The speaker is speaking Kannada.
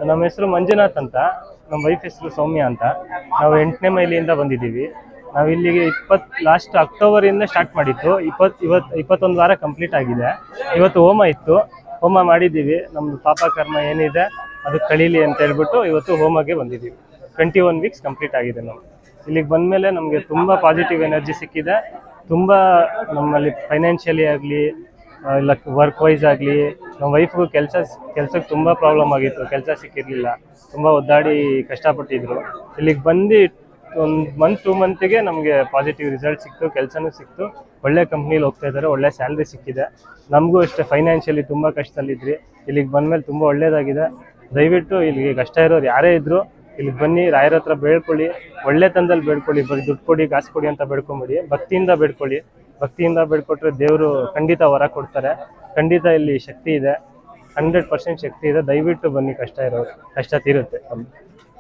ನಮ್ಮ ಹೆಸರು ಮಂಜುನಾಥ್ ಅಂತ, ನಮ್ಮ ವೈಫ್ ಹೆಸರು ಸೌಮ್ಯ ಅಂತ. ನಾವು 8ನೇ ಮೈಲಿಯಿಂದ ಬಂದಿದ್ದೀವಿ. ನಾವು ಇಲ್ಲಿಗೆ ಲಾಸ್ಟ್ ಅಕ್ಟೋಬರಿಂದ ಸ್ಟಾರ್ಟ್ ಮಾಡಿತ್ತು. 21 ವಾರ ಕಂಪ್ಲೀಟ್ ಆಗಿದೆ. ಇವತ್ತು ಹೋಮ ಇತ್ತು, ಹೋಮ ಮಾಡಿದ್ದೀವಿ. ನಮ್ಮದು ಪಾಪ ಕರ್ಮ ಏನಿದೆ ಅದು ಕಳೀಲಿ ಅಂತ ಹೇಳ್ಬಿಟ್ಟು ಇವತ್ತು ಹೋಮಗೆ ಬಂದಿದ್ದೀವಿ. 21 ವೀಕ್ಸ್ ಕಂಪ್ಲೀಟ್ ಆಗಿದೆ. ನಾವು ಇಲ್ಲಿಗೆ ಬಂದಮೇಲೆ ನಮಗೆ ತುಂಬ ಪಾಸಿಟಿವ್ ಎನರ್ಜಿ ಸಿಕ್ಕಿದೆ. ತುಂಬ ನಮ್ಮಲ್ಲಿ ಫೈನಾನ್ಷಿಯಲಿ ಆಗಲಿ ಇಲ್ಲ ವರ್ಕ್ ವೈಸ್ ಆಗಲಿ, ನಮ್ಮ ವೈಫ್ಗೂ ಕೆಲ್ಸಕ್ಕೆ ತುಂಬ ಪ್ರಾಬ್ಲಮ್ ಆಗಿತ್ತು. ಕೆಲಸ ಸಿಕ್ಕಿರಲಿಲ್ಲ, ತುಂಬ ಒದ್ದಾಡಿ ಕಷ್ಟಪಟ್ಟಿದ್ರು. ಇಲ್ಲಿಗೆ ಬಂದು 1 ಮಂತಿಗೆ ನಮಗೆ ಪಾಸಿಟಿವ್ ರಿಸಲ್ಟ್ ಸಿಕ್ತು, ಕೆಲಸನೂ ಸಿಕ್ತು. ಒಳ್ಳೆ ಕಂಪ್ನೀಲಿ ಹೋಗ್ತಾ ಇದ್ದಾರೆ, ಒಳ್ಳೆ ಸ್ಯಾಲ್ರಿ ಸಿಕ್ಕಿದೆ. ನಮಗೂ ಅಷ್ಟೇ ಫೈನಾನ್ಷಿಯಲಿ ತುಂಬ ಕಷ್ಟದಲ್ಲಿದ್ರಿ. ಇಲ್ಲಿಗೆ ಬಂದಮೇಲೆ ತುಂಬ ಒಳ್ಳೆಯದಾಗಿದೆ. ದಯವಿಟ್ಟು ಇಲ್ಲಿಗೆ ಕಷ್ಟ ಇರೋರು ಯಾರೇ ಇದ್ದರೂ ಇಲ್ಲಿಗೆ ಬನ್ನಿ, ರಾಯರ ಹತ್ರ ಬೇಡ್ಕೊಳ್ಳಿ, ಒಳ್ಳೆತನದಲ್ಲಿ ಬೇಡ್ಕೊಳ್ಳಿ. ಬರೀ ದುಡ್ಡು ಕೊಡಿ, ಕಾಸು ಕೊಡಿ ಅಂತ ಬೇಡ್ಕೊಂಬಿಡಿ, ಭಕ್ತಿಯಿಂದ ಬೇಡ್ಕೊಳ್ಳಿ. ಭಕ್ತಿಯಿಂದ ಬೇಡ್ಕೊಟ್ರೆ ದೇವರು ಖಂಡಿತ ವರ ಕೊಡ್ತಾರೆ. ಖಂಡಿತ ಇಲ್ಲಿ ಶಕ್ತಿ ಇದೆ, 100% ಶಕ್ತಿ ಇದೆ. ದಯವಿಟ್ಟು ಬನ್ನಿ, ಕಷ್ಟ ಇರೋರು ಕಷ್ಟ ತೀರುತ್ತೆ.